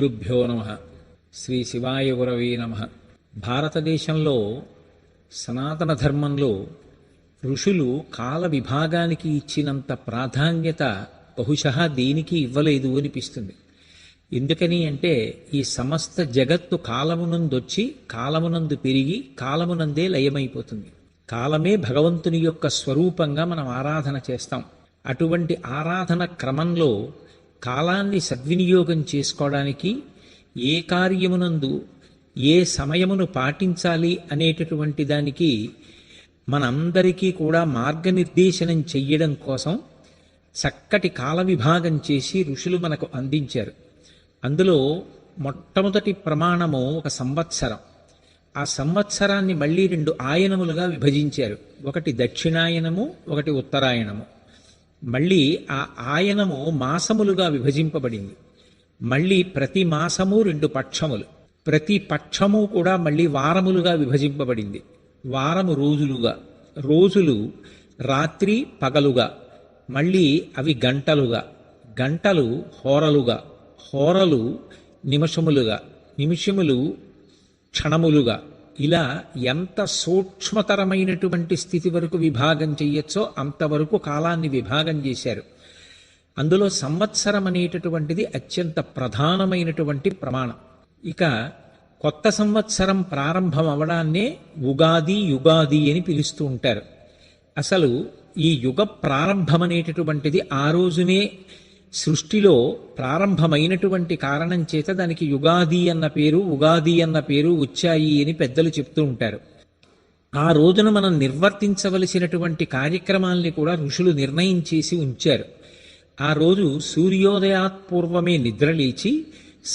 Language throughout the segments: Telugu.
శ్రీగురుభ్యో నమ. శ్రీ శివాయ గురవే నమ. భారతదేశంలో సనాతన ధర్మంలో ఋషులు కాల విభాగానికి ఇచ్చినంత ప్రాధాన్యత బహుశः దేనికి ఇవ్వలేదు అనిపిస్తుంది. ఎందుకని అంటే ఈ సమస్త జగత్తు కాలమునందొచ్చి కాలమునందు పెరిగి కాలమునందే లయమైపోతుంది. కాలమే భగవంతుని యొక్క స్వరూపంగా మనం ఆరాధన చేస్తాం. అటువంటి ఆరాధన క్రమంలో కాలాన్ని సద్వినియోగం చేసుకోవడానికి ఏ కార్యమునందు ఏ సమయమును పాటించాలి అనేటటువంటి దానికి మనందరికీ కూడా మార్గనిర్దేశనం చెయ్యడం కోసం చక్కటి కాల విభాగం చేసి ఋషులు మనకు అందించారు. అందులో మొట్టమొదటి ప్రమాణము ఒక సంవత్సరం. ఆ సంవత్సరాన్ని మళ్ళీ 2 ఆయనములుగా విభజించారు. ఒకటి దక్షిణాయనము, ఒకటి ఉత్తరాయణము. మళ్ళీ ఆ ఆయనము మాసములుగా విభజింపబడింది. మళ్ళీ ప్రతి మాసము 2 పక్షములు, ప్రతి పక్షము కూడా మళ్ళీ వారములుగా విభజింపబడింది. వారము రోజులుగా, రోజులు రాత్రి పగలుగా, మళ్ళీ అవి గంటలుగా, గంటలు హోరలుగా, హోరలు నిమిషములుగా, నిమిషములు క్షణములుగా, ఇలా ఎంత సూక్ష్మతరమైనటువంటి స్థితి వరకు విభాగం చెయ్యొచ్చో అంతవరకు కాలాన్ని విభాగం చేశారు. అందులో సంవత్సరం అనేటటువంటిది అత్యంత ప్రధానమైనటువంటి ప్రమాణం. ఇక కొత్త సంవత్సరం ప్రారంభం అవడాన్నే ఉగాది, యుగాది అని పిలుస్తూ ఉంటారు. అసలు ఈ యుగ ప్రారంభం అనేటటువంటిది ఆ రోజునే సృష్టిలో ప్రారంభమైనటువంటి కారణం చేత దానికి యుగాది అన్న పేరు, ఉగాది అన్న పేరు వచ్చాయి అని పెద్దలు చెప్తూ ఉంటారు. ఆ రోజున మనం నిర్వర్తించవలసినటువంటి కార్యక్రమాల్ని కూడా ఋషులు నిర్ణయం చేసి ఉంచారు. ఆ రోజు సూర్యోదయాత్పూర్వమే నిద్రలేచి,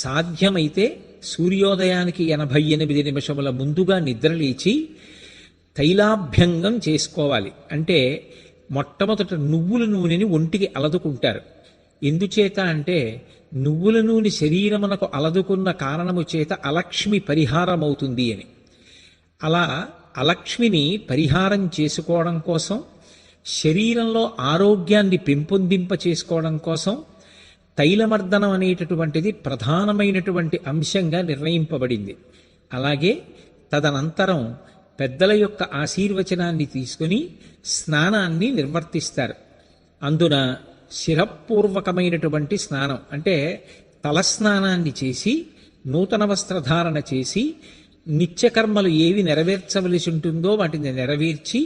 సాధ్యమైతే సూర్యోదయానికి 88 నిమిషముల ముందుగా నిద్రలేచి తైలాభ్యంగం చేసుకోవాలి. అంటే మొట్టమొదట నువ్వుల నూనెని ఒంటికి అలదుకుంటారు. ఎందుచేత అంటే నువ్వుల నూనె శరీరమునకు అలదుకున్న కారణము చేత అలక్ష్మి పరిహారమవుతుంది అని. అలా అలక్ష్మిని పరిహారం చేసుకోవడం కోసం, శరీరంలో ఆరోగ్యాన్ని పెంపొందింప చేసుకోవడం కోసం తైలమర్దనం అనేటటువంటిది ప్రధానమైనటువంటి అంశంగా నిర్ణయింపబడింది. అలాగే తదనంతరం పెద్దల యొక్క ఆశీర్వచనాన్ని తీసుకుని స్నానాన్ని నిర్వర్తిస్తారు. అందున శిరపూర్వకమైనటువంటి స్నానం అంటే తలస్నానాన్ని చేసి, నూతన వస్త్రధారణ చేసి, నిత్యకర్మలు ఏవి నెరవేర్చవలసి ఉంటుందో వాటిని నెరవేర్చి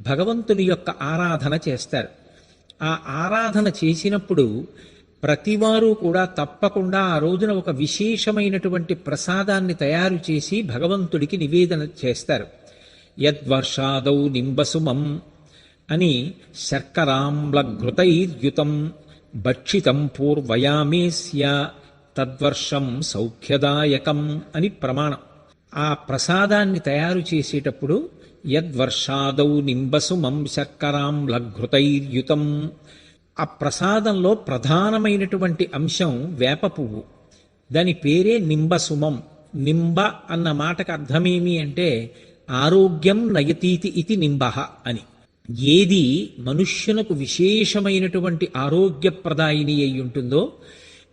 భగవంతుని యొక్క ఆరాధన చేస్తారు. ఆ ఆరాధన చేసినప్పుడు ప్రతివారు కూడా తప్పకుండా ఆ రోజున ఒక విశేషమైనటువంటి ప్రసాదాన్ని తయారు చేసి భగవంతుడికి నివేదన చేస్తారు. యద్వర్షాదౌ నింబసుమం అని శర్కరాంబ్లఘృతైర్యుతం భక్షితం పూర్వయామేస్య తద్వర్షం సౌఖ్యదాయకం అని ప్రమాణం. ఆ ప్రసాదాన్ని తయారు చేసేటప్పుడు యద్వర్షాదౌ నింబసుమం శర్కరాంబ్లఘృతైర్యుతం, ఆ ప్రసాదంలో ప్రధానమైనటువంటి అంశం వేప పువ్వు. దాని పేరే నింబసుమం. నింబ అన్న మాటకు అర్థమేమి అంటే ఆరోగ్యం నయతీతి ఇది నింబః అని. ఏది మనుష్యునకు విశేషమైనటువంటి ఆరోగ్యప్రదాయిని అయి ఉంటుందో,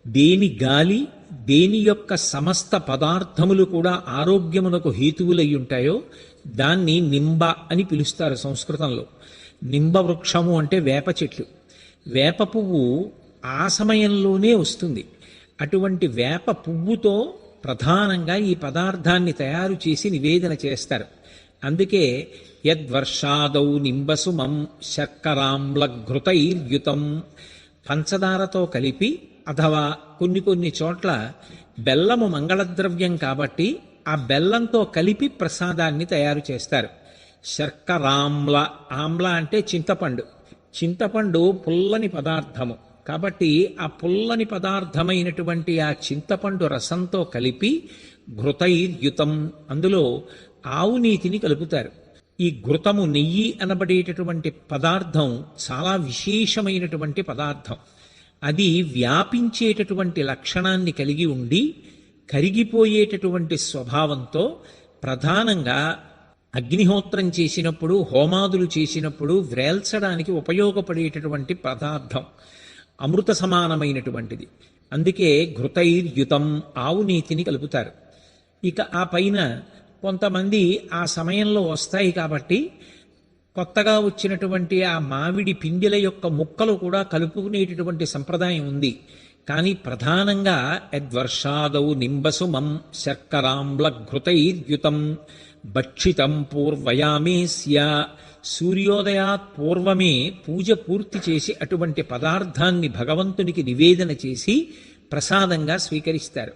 దేని గాలి, దేని యొక్క సమస్త పదార్థములు కూడా ఆరోగ్యమునకు హేతువులై ఉంటాయో దాన్ని నింబ అని పిలుస్తారు సంస్కృతంలో. నింబ వృక్షము అంటే వేప చెట్లు. వేప పువ్వు ఆ సమయంలోనే వస్తుంది. అటువంటి వేప పువ్వుతో ప్రధానంగా ఈ పదార్థాన్ని తయారు చేసి నివేదన చేస్తారు. అందుకే యద్వర్షాదౌ నింబసుమం శర్కరాంబ్లఘృతైర్యుతం, పంచదారతో కలిపి, అథవా కొన్ని చోట్ల బెల్లము మంగళద్రవ్యం కాబట్టి ఆ బెల్లంతో కలిపి ప్రసాదాన్ని తయారు చేస్తారు. శర్కరాంబ్ల, ఆమ్ల అంటే చింతపండు. చింతపండు పుల్లని పదార్థము కాబట్టి ఆ పుల్లని పదార్థమైనటువంటి ఆ చింతపండు రసంతో కలిపి ఘృతైర్యుతం, అందులో ఆవు నీతిని కలుపుతారు. ఈ ఘృతము, నెయ్యి అనబడేటటువంటి పదార్థం చాలా విశేషమైనటువంటి పదార్థం. అది వ్యాపించేటటువంటి లక్షణాన్ని కలిగి ఉండి కరిగిపోయేటటువంటి స్వభావంతో ప్రధానంగా అగ్నిహోత్రం చేసినప్పుడు, హోమాదులు చేసినప్పుడు వ్రేల్చడానికి ఉపయోగపడేటటువంటి పదార్థం, అమృత సమానమైనటువంటిది. అందుకే ఘృతైర్యుతం ఆవు నీతిని కలుపుతారు. ఇక ఆ పైన కొంతమంది ఆ సమయంలో వస్తాయి కాబట్టి కొత్తగా వచ్చినటువంటి ఆ మామిడి పిందెల యొక్క ముక్కలు కూడా కలుపుకునేటటువంటి సంప్రదాయం ఉంది. కానీ ప్రధానంగా యద్వర్షాదౌ నింబసుమం శర్కరాంబ్ల ఘృతైర్యుతం భక్షితం పూర్వయామేస్య. సూర్యోదయాత్ పూర్వమే పూజ పూర్తి చేసి అటువంటి పదార్థాన్ని భగవంతునికి నివేదన చేసి ప్రసాదంగా స్వీకరిస్తారు.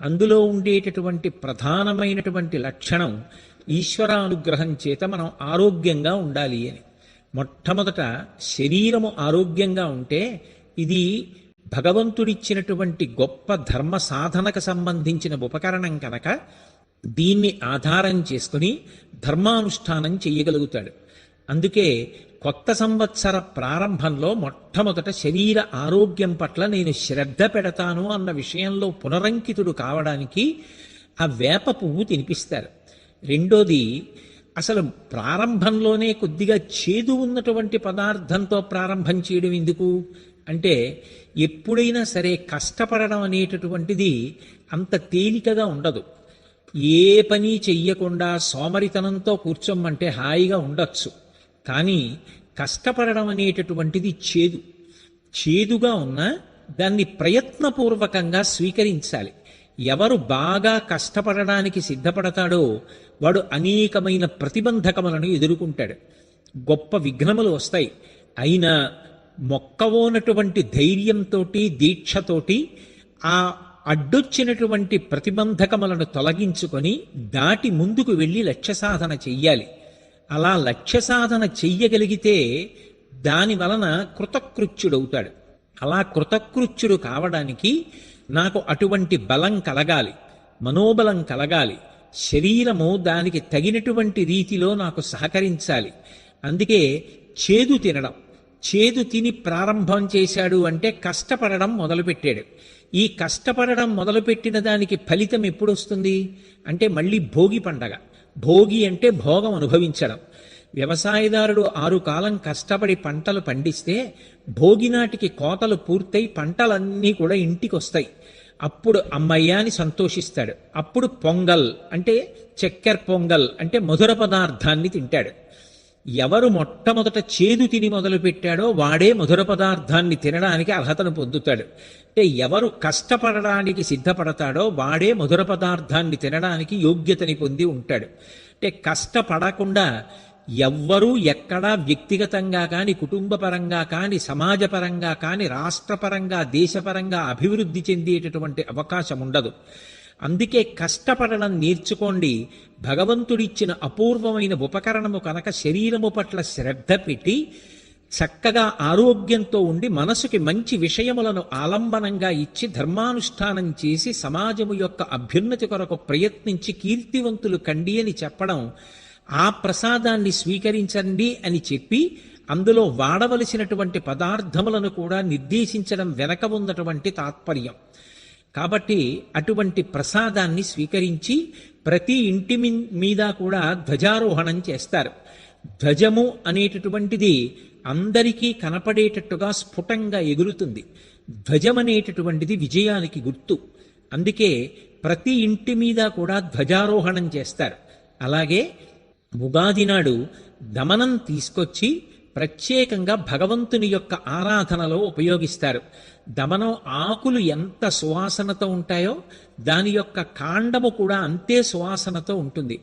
అందులో ఉండేటటువంటి ప్రధానమైనటువంటి లక్షణం ఈశ్వరానుగ్రహం చేత మనం ఆరోగ్యంగా ఉండాలి అని. మొట్టమొదట శరీరము ఆరోగ్యంగా ఉంటే ఇది భగవంతుడిచ్చినటువంటి గొప్ప ధర్మ సాధనకు సంబంధించిన ఉపకరణం కనుక దీన్ని ఆధారం చేసుకుని ధర్మానుష్ఠానం చెయ్యగలుగుతాడు. అందుకే కొత్త సంవత్సర ప్రారంభంలో మొట్టమొదట శరీర ఆరోగ్యం పట్ల నేను శ్రద్ధ పెడతాను అన్న విషయంలో పునరంకితుడు కావడానికి ఆ వేప పువ్వు తినిపిస్తారు. రెండోది, అసలు ప్రారంభంలోనే కొద్దిగా చేదు ఉన్నటువంటి పదార్థంతో ప్రారంభం చేయడం ఎందుకు అంటే, ఎప్పుడైనా సరే కష్టపడడం అనేటటువంటిది అంత తేలికగా ఉండదు. ఏ పని చెయ్యకుండా సోమరితనంతో కూర్చోమంటే హాయిగా ఉండొచ్చు, కానీ కష్టపడడం అనేటటువంటిది చేదుగా ఉన్నా దాన్ని ప్రయత్నపూర్వకంగా స్వీకరించాలి. ఎవరు బాగా కష్టపడడానికి సిద్ధపడతాడో వాడు అనేకమైన ప్రతిబంధకములను ఎదుర్కొంటాడు. గొప్ప విఘ్నములు వస్తాయి. అయినా మొక్కవోనటువంటి ధైర్యంతో దీక్షతోటి ఆ అడ్డొచ్చినటువంటి ప్రతిబంధకములను తొలగించుకొని దాటి ముందుకు వెళ్ళి లక్ష్య సాధన చెయ్యాలి. అలా లక్ష్య సాధన చెయ్యగలిగితే దాని వలన కృతకృత్యుడవుతాడు. అలా కృతకృత్యుడు కావడానికి నాకు అటువంటి బలం కలగాలి, మనోబలం కలగాలి, శరీరము దానికి తగినటువంటి రీతిలో నాకు సహకరించాలి. అందుకే చేదు తినడం, చేదు తిని ప్రారంభం చేశాడు అంటే కష్టపడడం మొదలుపెట్టాడు. ఈ కష్టపడడం మొదలుపెట్టిన దానికి ఫలితం ఎప్పుడు వస్తుంది అంటే మళ్ళీ భోగి పండగ. భోగి అంటే భోగం అనుభవించడం. వ్యవసాయదారుడు 6 కాలం కష్టపడి పంటలు పండిస్తే భోగి నాటికి కోతలు పూర్తయి పంటలన్నీ కూడా ఇంటికి వస్తాయి. అప్పుడు అమ్మయ్య అని సంతోషిస్తాడు. అప్పుడు పొంగల్ అంటే చక్కెర పొంగల్ అంటే మధుర పదార్థాన్ని తింటాడు. ఎవరు మొట్టమొదట చేదు తిని మొదలు పెట్టాడో వాడే మధుర పదార్థాన్ని తినడానికి అర్హతను పొందుతాడు. అంటే ఎవరు కష్టపడడానికి సిద్ధపడతాడో వాడే మధుర పదార్థాన్ని తినడానికి యోగ్యతని పొంది ఉంటాడు. అంటే కష్టపడకుండా ఎవ్వరూ ఎక్కడా వ్యక్తిగతంగా కానీ, కుటుంబపరంగా కానీ, సమాజపరంగా కానీ, రాష్ట్రపరంగా, దేశపరంగా అభివృద్ధి చెందేటటువంటి అవకాశం ఉండదు. అందుకే కష్టపడడం నేర్చుకోండి. భగవంతుడిచ్చిన అపూర్వమైన ఉపకరణము కనుక శరీరము పట్ల శ్రద్ధ పెట్టి చక్కగా ఆరోగ్యంతో ఉండి మనసుకి మంచి విషయములను ఆలంబనంగా ఇచ్చి ధర్మానుష్ఠానం చేసి సమాజము యొక్క అభ్యున్నతి కొరకు ప్రయత్నించి కీర్తివంతులు కండి అని చెప్పడం, ఆ ప్రసాదాన్ని స్వీకరించండి అని చెప్పి అందులో వాడవలసినటువంటి పదార్థములను కూడా నిర్దేశించడం వెనక ఉన్నటువంటి తాత్పర్యం. కాబట్టి అటువంటి ప్రసాదాన్ని స్వీకరించి ప్రతి ఇంటి మీద కూడా ధ్వజారోహణం చేస్తారు. ధ్వజము అనేటటువంటిది అందరికీ కనపడేటట్టుగా స్ఫుటంగా ఎగురుతుంది. ధ్వజం అనేటటువంటిది విజయానికి గుర్తు. అందుకే ప్రతి ఇంటి మీద కూడా ధ్వజారోహణం చేస్తారు. అలాగే ఉగాది నాడు దమనం తీసుకొచ్చి ప్రత్యేకంగా భగవంతుని యొక్క ఆరాధనలో ఉపయోగిస్తారు. దమనం ఆకులు ఎంత సువాసనతో ఉంటాయో దాని యొక్క కాండము కూడా అంతే సువాసనతో ఉంటుంది.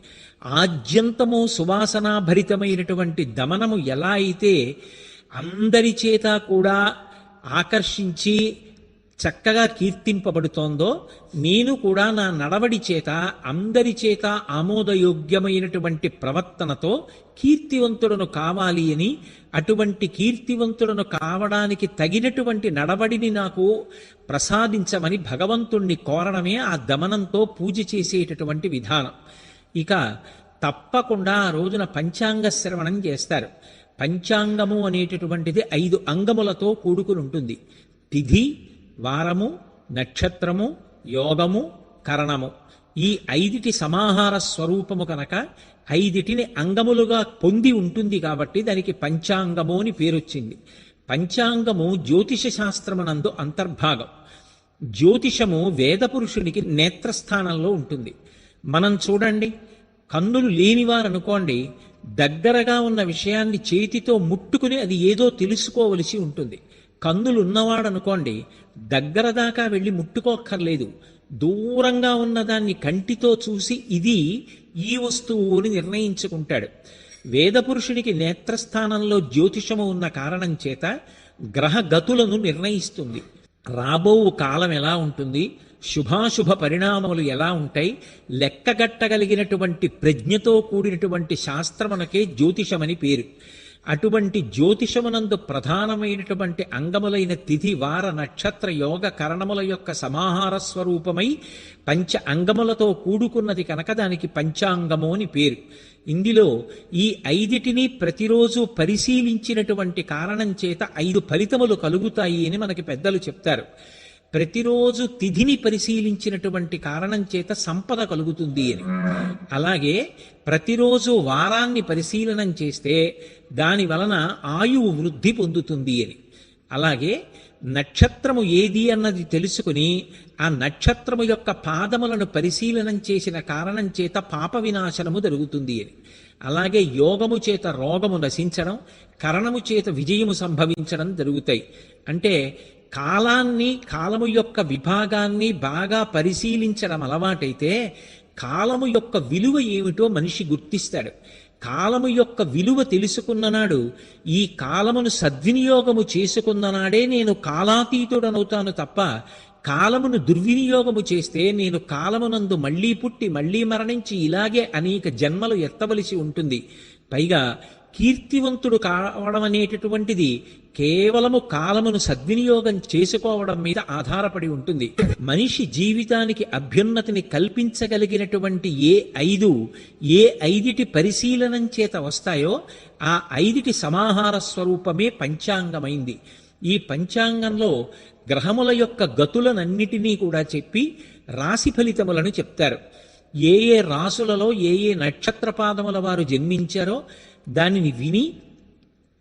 ఆద్యంతము సువాసనాభరితమైనటువంటి దమనము ఎలా అయితే అందరి చేత కూడా ఆకర్షించి చక్కగా కీర్తింపబడుతోందో, నేను కూడా నా నడవడి చేత అందరి చేత ఆమోదయోగ్యమైనటువంటి ప్రవర్తనతో కీర్తివంతుడను కావాలి అని, అటువంటి కీర్తివంతుడను కావడానికి తగినటువంటి నడవడిని నాకు ప్రసాదించమని భగవంతుణ్ణి కోరడమే ఆ దమనంతో పూజ చేసేటటువంటి విధానం. ఇక తప్పకుండా ఆ రోజున పంచాంగ శ్రవణం చేస్తారు. పంచాంగము అనేటటువంటిది 5 అంగములతో కూడుకుని ఉంటుంది. తిథి, వారము, నక్షత్రము, యోగము, కరణము. ఈ 5టి సమాహార స్వరూపము కనుక 5టిని అంగములుగా పొంది ఉంటుంది కాబట్టి దానికి పంచాంగము అని పేరొచ్చింది. పంచాంగము జ్యోతిష శాస్త్రమునందు అంతర్భాగం. జ్యోతిషము వేదపురుషునికి నేత్రస్థానంలో ఉంటుంది. మనం చూడండి, కన్నులు లేనివారు అనుకోండి, దగ్గరగా ఉన్న విషయాన్ని చేతితో ముట్టుకుని అది ఏదో తెలుసుకోవలసి ఉంటుంది. కన్నులు ఉన్నవాడు అనుకోండి, దగ్గర దాకా వెళ్ళి ముట్టుకోక్కర్లేదు, దూరంగా ఉన్నదాన్ని కంటితో చూసి ఇది ఈ వస్తువు అని నిర్ణయించుకుంటాడు. వేదపురుషుడికి నేత్రస్థానంలో జ్యోతిషము ఉన్న కారణం చేత గ్రహ గతులను నిర్ణయిస్తుంది. రాబో కాలం ఎలా ఉంటుంది, శుభాశుభ పరిణామములు ఎలా ఉంటాయి, లెక్కగట్టగలిగినటువంటి ప్రజ్ఞతో కూడినటువంటి శాస్త్రమునకే జ్యోతిషమని పేరు. అటువంటి జ్యోతిషమునందు ప్రధానమైనటువంటి అంగములైన తిథి, వార, నక్షత్ర, యోగ, కరణముల యొక్క సమాహార స్వరూపమై పంచ అంగములతో కూడుకున్నది కనుక దానికి పంచాంగము అని పేరు. ఇందులో ఈ 5టిని ప్రతిరోజు పరిశీలించినటువంటి కారణం చేత 5 ఫలితములు కలుగుతాయి అని మనకి పెద్దలు చెప్తారు. ప్రతిరోజు తిథిని పరిశీలించినటువంటి కారణం చేత సంపద కలుగుతుంది అని. అలాగే ప్రతిరోజు వారాన్ని పరిశీలనం చేస్తే దాని వలన ఆయువు వృద్ధి పొందుతుంది అని. అలాగే నక్షత్రము ఏది అన్నది తెలుసుకుని ఆ నక్షత్రము యొక్క పాదములను పరిశీలనం చేసిన కారణం చేత పాప వినాశనము జరుగుతుంది అని. అలాగే యోగము చేత రోగము నశించడం, కరణము చేత విజయము సంభవించడం జరుగుతాయి. అంటే కాలము యొక్క విభాగాన్ని బాగా పరిశీలించడం అలవాటైతే కాలము యొక్క విలువ ఏమిటో మనిషి గుర్తిస్తాడు. కాలము యొక్క విలువ తెలుసుకున్ననాడు ఈ కాలమును సద్వినియోగము చేసుకున్ననాడే నేను కాలాతీతుడనవుతాను తప్ప, కాలమును దుర్వినియోగము చేస్తే నేను కాలమునందు మళ్ళీ పుట్టి మళ్ళీ మరణించి ఇలాగే అనేక జన్మలు ఎత్తవలసి ఉంటుంది. పైగా కీర్తివంతుడు కావడం అనేటటువంటిది కేవలము కాలమును సద్వినియోగం చేసుకోవడం మీద ఆధారపడి ఉంటుంది. మనిషి జీవితానికి అభ్యున్నతిని కల్పించగలిగినటువంటి ఏ 5టి పరిశీలనం చేత వస్తాయో ఆ 5టి సమాహార స్వరూపమే పంచాంగమైంది. ఈ పంచాంగంలో గ్రహముల యొక్క గతులనన్నిటినీ కూడా చెప్పి రాశి ఫలితములను చెప్తారు. ఏ ఏ రాసులలో ఏ ఏ నక్షత్రపాదముల వారు జన్మించారో దానిని విని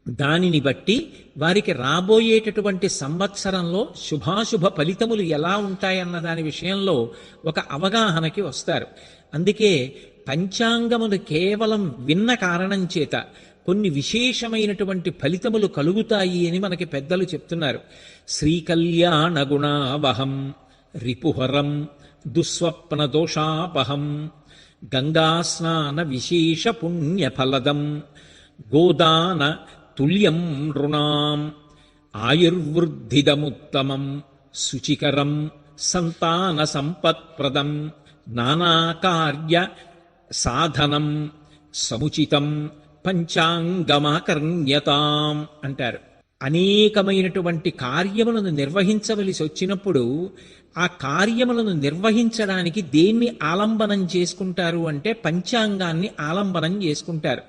దానిని బట్టి వారికి రాబోయేటటువంటి సంవత్సరంలో శుభాశుభ ఫలితములు ఎలా ఉంటాయన్న దాని విషయంలో ఒక అవగాహనకి వస్తారు. అందుకే పంచాంగమును కేవలం విన్న కారణం చేత కొన్ని విశేషమైనటువంటి ఫలితములు కలుగుతాయి అని మనకి పెద్దలు చెప్తున్నారు. శ్రీకల్యాణ గుణావహం రిపుహరం దుస్వప్న దోషాపహం గంగాస్నాన విశేష పుణ్యఫలదం గోదాన తుల్యం నృణాం ఆయుర్వృద్ధిదముత్తమం శుచికరం సంతాన సంపత్ప్రదం నానాకార్య సాధనం సముచితం పంచాంగమాకర్ణ్యతాం అంటారు. అనేకమైనటువంటి కార్యములను నిర్వహించవలసి వచ్చినప్పుడు ఆ కార్యములను నిర్వహించడానికి దేన్ని ఆలంబనం చేసుకుంటారు అంటే పంచాంగాన్ని ఆలంబనం చేసుకుంటారు.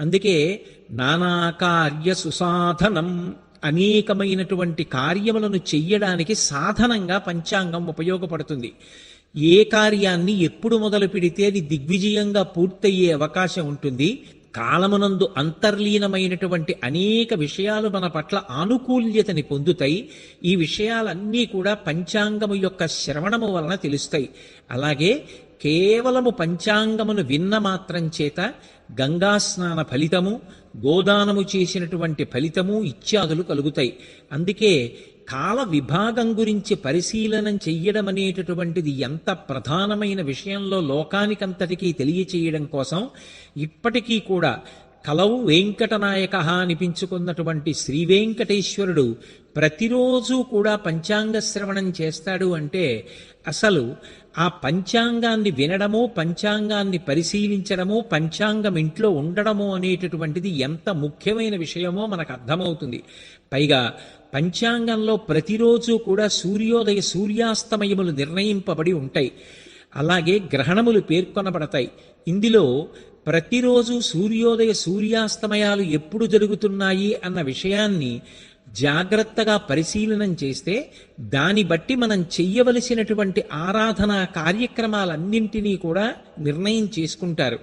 అందుకే నానాకార్య సుసాధనం, అనేకమైనటువంటి కార్యములను చెయ్యడానికి సాధనంగా పంచాంగం ఉపయోగపడుతుంది. ఏ కార్యాన్ని ఎప్పుడు మొదలు పెడితే అది దిగ్విజయంగా పూర్తయ్యే అవకాశం ఉంటుంది, కాలమునందు అంతర్లీనమైనటువంటి అనేక విషయాలు మన పట్ల ఆనుకూల్యతని పొందుతాయి. ఈ విషయాలన్నీ కూడా పంచాంగము యొక్క శ్రవణము వలన తెలుస్తాయి. అలాగే కేవలము పంచాంగమును విన్న మాత్రం చేత గంగా స్నాన ఫలితము, గోదానము చేసినటువంటి ఫలితము ఇత్యాదులు కలుగుతాయి. అందుకే కాల విభాగం గురించి పరిశీలనం చెయ్యడం అనేటటువంటిది ఎంత ప్రధానమైన విషయంలో లోకానికంతటికీ తెలియచేయడం కోసం ఇప్పటికీ కూడా కలవు వెంకటనాయక అనిపించుకున్నటువంటి శ్రీ వెంకటేశ్వరుడు ప్రతిరోజు కూడా పంచాంగ శ్రవణం చేస్తాడు. అంటే అసలు ఆ పంచాంగాన్ని వినడము, పంచాంగాన్ని పరిశీలించడము, పంచాంగం ఇంట్లో ఉండడము అనేటటువంటిది ఎంత ముఖ్యమైన విషయమో మనకు అర్థమవుతుంది. పైగా పంచాంగంలో ప్రతిరోజు కూడా సూర్యోదయ సూర్యాస్తమయములు నిర్ణయింపబడి ఉంటాయి. అలాగే గ్రహణములు పేర్కొనబడతాయి. ఇందులో ప్రతిరోజు సూర్యోదయ సూర్యాస్తమయాలు ఎప్పుడు జరుగుతున్నాయి అన్న విషయాన్ని జాగ్రత్తగా పరిశీలనం చేస్తే దాన్ని బట్టి మనం చెయ్యవలసినటువంటి ఆరాధనా కార్యక్రమాలన్నింటినీ కూడా నిర్ణయం చేసుకుంటారు.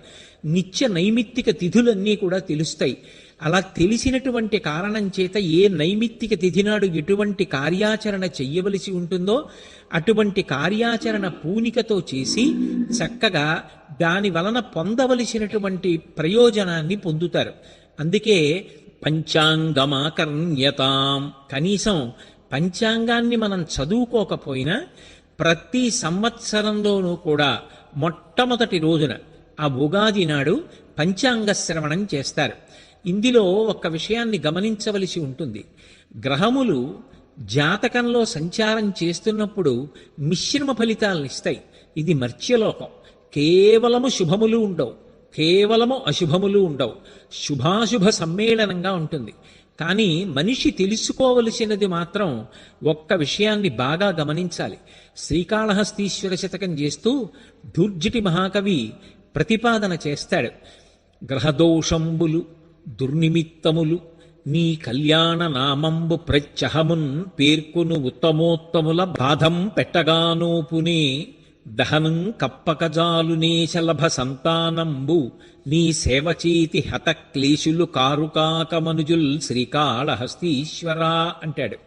నిత్య నైమిత్తిక తిథులన్నీ కూడా తెలుస్తాయి. అలా తెలిసినటువంటి కారణం చేత ఏ నైమిత్తిక తిథి నాడు ఎటువంటి కార్యాచరణ చెయ్యవలసి ఉంటుందో అటువంటి కార్యాచరణ పూనికతో చేసి చక్కగా దాని వలన పొందవలసినటువంటి ప్రయోజనాన్ని పొందుతారు. అందుకే పంచాంగమాకర్ణ్యతాం, కనీసం పంచాంగాన్ని మనం చదువుకోకపోయినా ప్రతి సంవత్సరంలోనూ కూడా మొట్టమొదటి రోజున ఆ ఉగాది నాడు పంచాంగ శ్రవణం చేస్తారు. ఇందులో ఒక విషయాన్ని గమనించవలసి ఉంటుంది. గ్రహములు జాతకంలో సంచారం చేస్తున్నప్పుడు మిశ్రమ ఫలితాలను ఇస్తాయి. ఇది మర్త్యలోకం. కేవలము శుభములు ఉండవు, కేవలము అశుభములు ఉండవు, శుభాశుభ సమ్మేళనంగా ఉంటుంది. కానీ మనిషి తెలుసుకోవలసినది మాత్రం ఒక్క విషయాన్ని బాగా గమనించాలి. శ్రీకాళహస్తీశ్వర శతకం చేస్తూ దుర్జటి మహాకవి ప్రతిపాదన చేస్తాడు. గ్రహదోషంబులు దుర్నిమిత్తములు నీ కళ్యాణ నామంబు ప్రత్యహమున్ పేర్కొను ఉత్తమోత్తముల బాధం పెట్టగానోపునే దహనం కప్పకజాలునే శలభ సంతానంబు నీ సేవచేతి హత క్లేశులు కారుకాక మనుజుల్ శ్రీకాళహస్తీశ్వరా అంటాడు.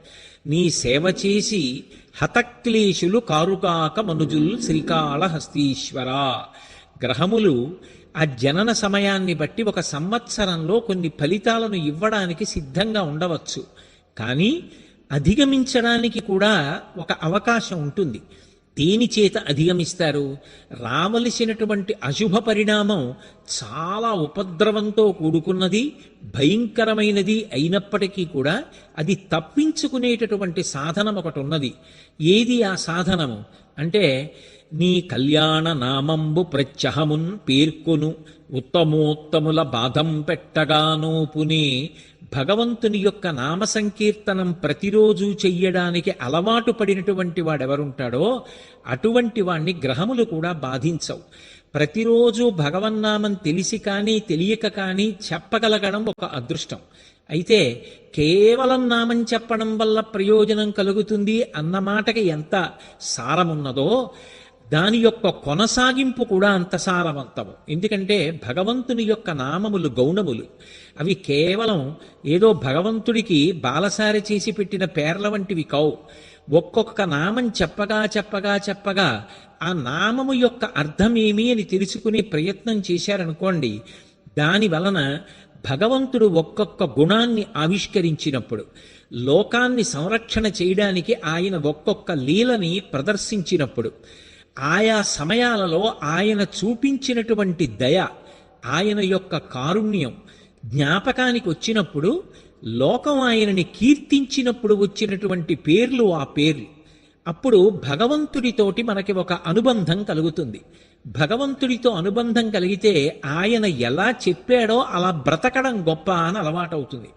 నీ సేవ చేసి హతక్లేశులు కారుకాక మనుజుల్ శ్రీకాళహస్తీశ్వరా. గ్రహములు ఆ జనన సమయాన్ని బట్టి ఒక సంవత్సరంలో కొన్ని ఫలితాలను ఇవ్వడానికి సిద్ధంగా ఉండవచ్చు, కానీ అధిగమించడానికి కూడా ఒక అవకాశం ఉంటుంది. దేని చేత అధిగమిస్తారు? రావలసినటువంటి అశుభ పరిణామం చాలా ఉపద్రవంతో కూడుకున్నది, భయంకరమైనది అయినప్పటికీ కూడా అది తప్పించుకునేటటువంటి సాధనం ఒకటి ఉన్నది. ఏది ఆ సాధనము అంటే, నీ కళ్యాణ నామంబు ప్రత్యహమున్ పేర్కొను ఉత్తమోత్తముల బాధం పెట్టగానోపునే. భగవంతుని యొక్క నామ సంకీర్తనం ప్రతిరోజు చెయ్యడానికి అలవాటు పడినటువంటి వాడెవరుంటాడో అటువంటి వాణ్ణి గ్రహములు కూడా బాధించవు. ప్రతిరోజు భగవన్నామం తెలిసి కానీ తెలియక కానీ చెప్పగలగడం ఒక అదృష్టం. అయితే కేవలం నామం చెప్పడం వల్ల ప్రయోజనం కలుగుతుంది అన్న మాటకి ఎంత సారమున్నదో దాని యొక్క కొనసాగింపు కూడా అంత సారవంతము. ఎందుకంటే భగవంతుని యొక్క నామములు గౌణములు. అవి కేవలం ఏదో భగవంతుడికి బాలసారి చేసి పెట్టిన పేర్ల వంటివి కావు. ఒక్కొక్క నామం చెప్పగా చెప్పగా చెప్పగా ఆ నామము యొక్క అర్థమేమి అని తెలుసుకునే ప్రయత్నం చేశారనుకోండి, దాని వలన భగవంతుడు ఒక్కొక్క గుణాన్ని ఆవిష్కరించినప్పుడు, లోకాన్ని సంరక్షణ చేయడానికి ఆయన ఒక్కొక్క లీలని ప్రదర్శించినప్పుడు, ఆయా సమయాలలో ఆయన చూపించినటువంటి దయ, ఆయన యొక్క కారుణ్యం జ్ఞాపకానికి వచ్చినప్పుడు, లోకం ఆయనని కీర్తించినప్పుడు వచ్చినటువంటి పేర్లు ఆ పేర్లు. అప్పుడు భగవంతుడితోటి మనకి ఒక అనుబంధం కలుగుతుంది. భగవంతుడితో అనుబంధం కలిగితే ఆయన ఎలా చెప్పాడో అలా బ్రతకడం గొప్ప అని అలవాటవుతుంది.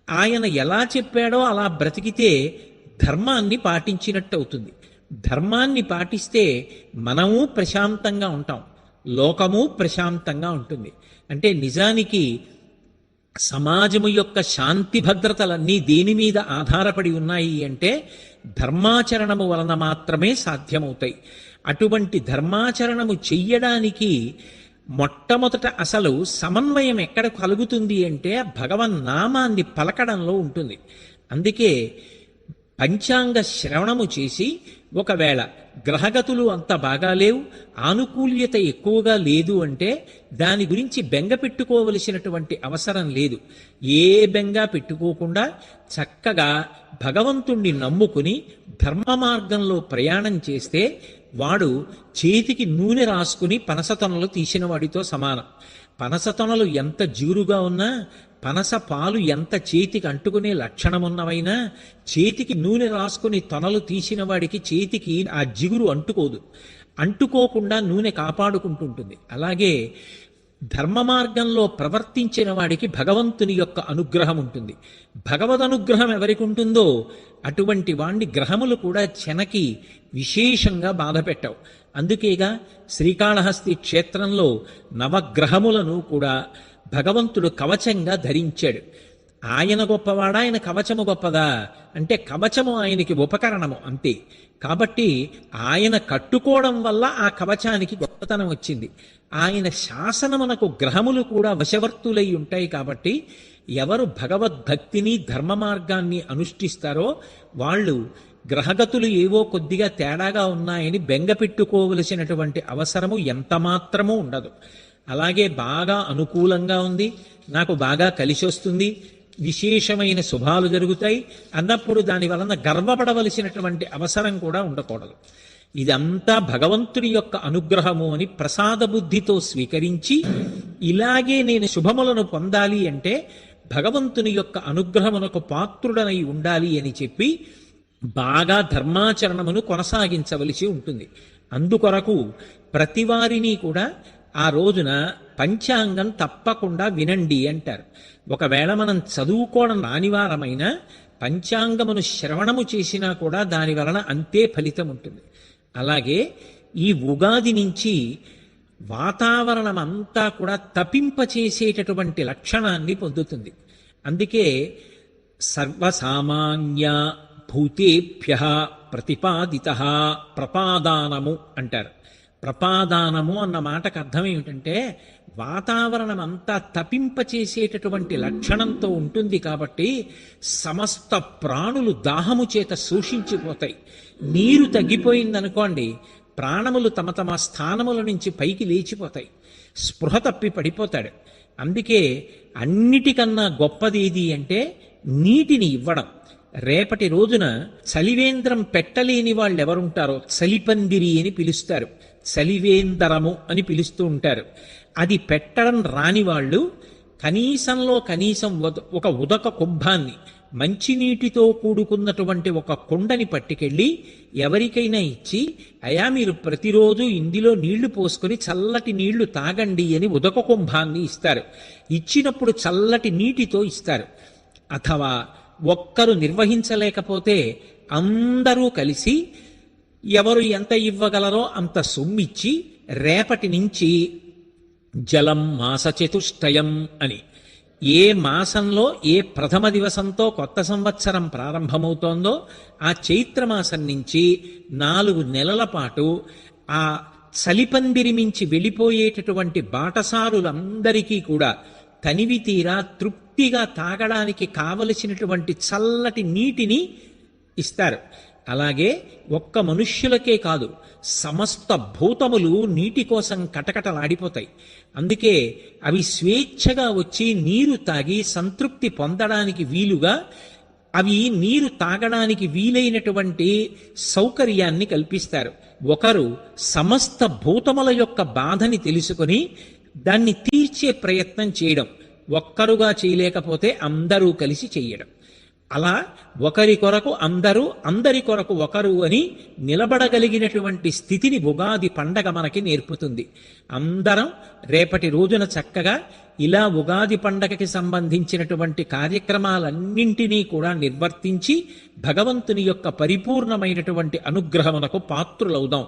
ఆయన ఎలా చెప్పాడో అలా బ్రతికితే ధర్మాన్ని పాటించినట్టు అవుతుంది. ధర్మాన్ని పాటిస్తే మనము ప్రశాంతంగా ఉంటాం, లోకము ప్రశాంతంగా ఉంటుంది. అంటే నిజానికి సమాజము యొక్క శాంతి భద్రతలన్నీ దేని మీద ఆధారపడి ఉన్నాయి అంటే ధర్మాచరణము వలన మాత్రమే సాధ్యమవుతాయి. అటువంటి ధర్మాచరణము చెయ్యడానికి మొట్టమొదట అసలు సమన్వయం ఎక్కడ కలుగుతుంది అంటే భగవన్నామాన్ని పలకడంలో ఉంటుంది. అందుకే పంచాంగ శ్రవణము చేసి, ఒకవేళ గ్రహగతులు అంత బాగాలేవు, ఆనుకూల్యత ఎక్కువగా లేదు అంటే దాని గురించి బెంగ పెట్టుకోవలసినటువంటి అవసరం లేదు. ఏ బెంగ పెట్టుకోకుండా చక్కగా భగవంతుణ్ణి నమ్ముకుని ధర్మ మార్గంలో ప్రయాణం చేస్తే వాడు చేతికి నూనె రాసుకుని పనసతొనలు తీసిన వాడితో సమానం. పనసతొనలు ఎంత జీరుగా ఉన్నా, పనస పాలు ఎంత చేతికి అంటుకునే లక్షణమున్నవైనా, చేతికి నూనె రాసుకుని తొనలు తీసిన వాడికి చేతికి ఆ జిగురు అంటుకోదు. అంటుకోకుండా నూనె కాపాడుకుంటుంటుంది. అలాగే ధర్మ మార్గంలో ప్రవర్తించిన వాడికి భగవంతుని యొక్క అనుగ్రహం ఉంటుంది. భగవద్ అనుగ్రహం ఎవరికి ఉంటుందో అటువంటి వాణ్ణి గ్రహములు కూడా చెనకి విశేషంగా బాధ పెట్టవు. అందుకేగా శ్రీకాళహస్తి క్షేత్రంలో నవగ్రహములను కూడా భగవంతుడు కవచంగా ధరించాడు. ఆయన గొప్పవాడా, ఆయన కవచము గొప్పదా అంటే కవచము ఆయనకి ఉపకరణము అంతే. కాబట్టి ఆయన కట్టుకోవడం వల్ల ఆ కవచానికి గొప్పతనం వచ్చింది. ఆయన శాసనమునకు గ్రహములు కూడా వశవర్తులై ఉంటాయి. కాబట్టి ఎవరు భగవద్భక్తిని ధర్మ మార్గాన్ని అనుష్ఠిస్తారో వాళ్ళు గ్రహగతులు ఏవో కొద్దిగా తేడాగా ఉన్నాయని బెంగ పెట్టుకోవలసినటువంటి అవసరము ఎంత మాత్రమూ ఉండదు. అలాగే బాగా అనుకూలంగా ఉంది, నాకు బాగా కలిసి వస్తుంది, విశేషమైన శుభాలు జరుగుతాయి అన్నప్పుడు దాని వలన గర్వపడవలసినటువంటి అవసరం కూడా ఉండకూడదు. ఇదంతా భగవంతుని యొక్క అనుగ్రహము అని ప్రసాద బుద్ధితో స్వీకరించి, ఇలాగే నేను శుభములను పొందాలి అంటే భగవంతుని యొక్క అనుగ్రహమునకు పాత్రుడనై ఉండాలి అని చెప్పి బాగా ధర్మాచరణమును కొనసాగించవలసి ఉంటుంది. అందుకొరకు ప్రతివారిని కూడా ఆ రోజున పంచాంగం తప్పకుండా వినండి అంటారు. ఒకవేళ మనం చదువుకోవడం రానివారమైనా పంచాంగమును శ్రవణము చేసినా కూడా దాని వలన అంతే ఫలితం ఉంటుంది. అలాగే ఈ ఉగాది నుంచి వాతావరణం అంతా కూడా తపింపచేసేటటువంటి లక్షణాన్ని పొందుతుంది. అందుకే సర్వసామాన్య భూతేభ్య ప్రతిపాదిత ప్రపాదానము అంటారు. ప్రపాదానము అన్న మాటకు అర్థం ఏమిటంటే వాతావరణం అంతా తపింపచేసేటటువంటి లక్షణంతో ఉంటుంది కాబట్టి సమస్త ప్రాణులు దాహము చేత శోషించిపోతాయి. నీరు తగ్గిపోయిందనుకోండి, ప్రాణములు తమ తమ స్థానముల నుంచి పైకి లేచిపోతాయి, స్పృహ తప్పి పడిపోతాడు. అందుకే అన్నిటికన్నా గొప్పది ఏది అంటే నీటిని ఇవ్వడం. రేపటి రోజున చలివేంద్రం పెట్టలేని వాళ్ళు ఎవరుంటారో చలిపందిరి అని పిలుస్తారు, చలివేందరము అని పిలుస్తూ ఉంటారు. అది పెట్టడం రాని వాళ్ళు కనీసంలో కనీసం ఒక ఉదక కుంభాన్ని, మంచినీటితో కూడుకున్నటువంటి ఒక కుండని పట్టుకెళ్ళి ఎవరికైనా ఇచ్చి, అయా మీరు ప్రతిరోజు ఇందులో నీళ్లు పోసుకొని చల్లటి నీళ్లు తాగండి అని ఉదక కుంభాన్ని ఇస్తారు. ఇచ్చినప్పుడు చల్లటి నీటితో ఇస్తారు. అథవా ఒక్కరు నిర్వహించలేకపోతే అందరూ కలిసి ఎవరు ఎంత ఇవ్వగలరో అంత సొమ్మిచ్చి రేపటి నుంచి జలం మాస చతుష్టయం అని, ఏ మాసంలో ఏ ప్రథమ దివసంతో కొత్త సంవత్సరం ప్రారంభమవుతోందో ఆ చైత్రమాసం నుంచి 4 నెలల పాటు ఆ చలిపందిరి మించి వెళ్ళిపోయేటటువంటి బాటసారులందరికీ కూడా తనివి తీరా తృప్తిగా తాగడానికి కావలసినటువంటి చల్లటి నీటిని ఇస్తారు. అలాగే ఒక్క మనుష్యులకే కాదు, సమస్త భూతములు నీటి కోసం కటకటలాడిపోతాయి. అందుకే అవి స్వేచ్ఛగా వచ్చి నీరు తాగి సంతృప్తి పొందడానికి వీలుగా అవి నీరు తాగడానికి వీలైనటువంటి సౌకర్యాన్ని కల్పిస్తారు. ఒకరు సమస్త భూతముల యొక్క బాధని తెలుసుకొని దాన్ని తీర్చే ప్రయత్నం చేయడం, ఒక్కరుగా చేయలేకపోతే అందరూ కలిసి చెయ్యడం. అలా ఒకరి కొరకు అందరూ, అందరి కొరకు ఒకరు అని నిలబడగలిగినటువంటి స్థితిని ఉగాది పండగ మనకి నేర్పుతుంది. అందరం రేపటి రోజున చక్కగా ఇలా ఉగాది పండగకి సంబంధించినటువంటి కార్యక్రమాలన్నింటినీ కూడా నిర్వర్తించి భగవంతుని యొక్క పరిపూర్ణమైనటువంటి అనుగ్రహమునకు పాత్రులవుదాం.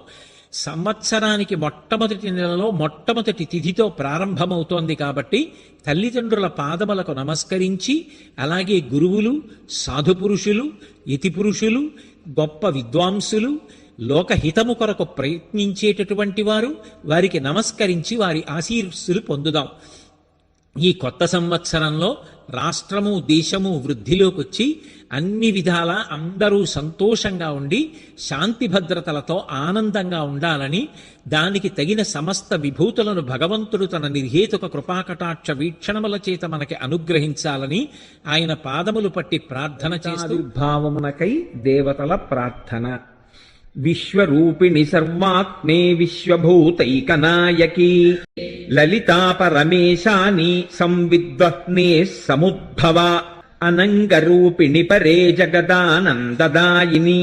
సంవత్సరానికి మొట్టమొదటి నెలలో మొట్టమొదటి తిథితో ప్రారంభమవుతోంది కాబట్టి తల్లిదండ్రుల పాదములకు నమస్కరించి, అలాగే గురువులు, సాధుపురుషులు, యతిపురుషులు, గొప్ప విద్వాంసులు, లోకహితము కొరకు ప్రయత్నించేటటువంటి వారు, వారికి నమస్కరించి వారి ఆశీస్సులు పొందుదాం. ఈ కొత్త సంవత్సరంలో రాష్ట్రము దేశము వృద్ధిలోకి వచ్చి అన్ని విధాలా అందరూ సంతోషంగా ఉండి శాంతి భద్రతలతో ఆనందంగా ఉండాలని, దానికి తగిన సమస్త విభూతులను భగవంతుడు తన నిర్హేతుక కృపాకటాక్ష వీక్షణముల చేత మనకి అనుగ్రహించాలని ఆయన పాదములు పట్టి ప్రార్థన చేస్తూ భావమునకై దేవతల ప్రార్థన. విశ్వరూపిణి సర్వాత్మే విశ్వభూతైకనాయకీ లలితా పరమేశాని సంవిద్వహ్నే సముద్భవ అనంగరూపిణి పరే జగదానందదాయిని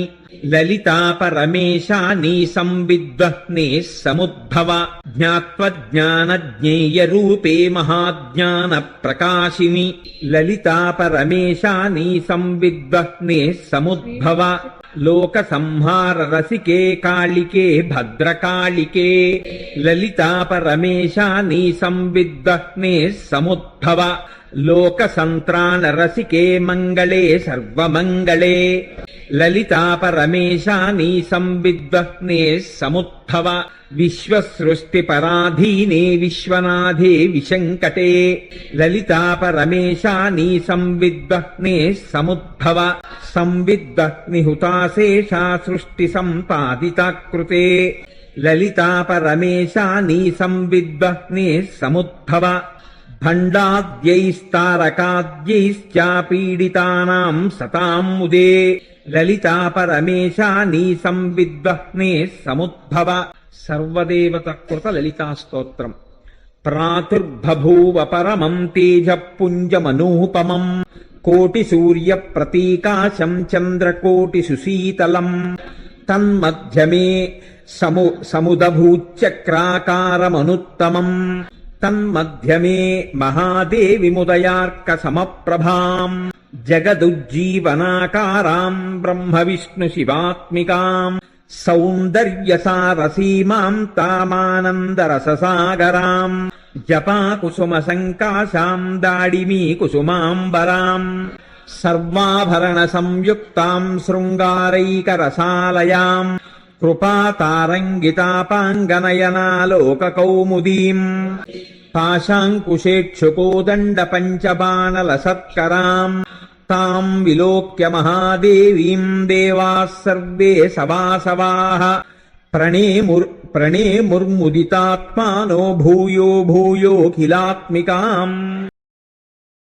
లలితా పరమేశాని సంవిద్వహ్నే సముద్భవ జ్ఞాత్వజ్ఞానజ్ఞేయ రూపే మహాజ్ఞాన ప్రకాశిని లలితా పరమేశాని సంవిద్వహ్నే సముద్భవ లోక సంహార రసికే కాళికే భద్రకాళికే లలితా పరమేశాని సంవిద్వహ్నే సముద్భవ లోక సంత్రాణ రసికే మంగళే సర్వమంగళే లలితా పరమేశాని సంవిద్వహ్నే సముద్భవ విశ్వసృష్టి పరాధీనే విశ్వనాథే విశంకటే లలితా పరమేశాని సంవిద్వహ్నే సముద్భవ సంవిద్వహ్ని హుతాశేషా సృష్టి సంపాదితాకృతే లలితా పరమేశాని సంవిద్వహ్నే సముద్భవ భండాద్యైస్తారకాద్యైశ్చాపీడితానాం సతాం ముదే లలితా పరమేశాని సంవిద్వహ్నే సముద్భవ. సర్వదేవత కృత లలితా స్తోత్రం. ప్రాతుర్బభూవ పరమం తేజపుంజమనూపమం కోటి సూర్య ప్రతీకాశం చంద్రకోటి సుశీతలం తన్మధ్యమే సముదభూచక్రాకారమనుత్తమం తన్మధ్యమే మహాదేవిముదయార్క సమప్రభాం జగదుజ్జీవనాకారాం బ్రహ్మ విష్ణు శివాత్మికాం సౌందర్యసారసీమాం తామానందరససాగరాం జపాకుసుమ సంకాశాం దాడిమీ కుసుమాంబరాం సర్వాభరణ సంయుక్తాం శృంగారైకరసాలయాం కృపాతారంగితాపాంగనయనాలోకకౌముదీం పాశాంకుశేక్షుకోదండ పంచబాణలసత్కరాం తాం విలోక్య మహాదేవీం దేవాః సర్వే సవాసవాః ప్రణేముర్ముదితాత్మానో భూయో భూయోఖిలాత్మికాం.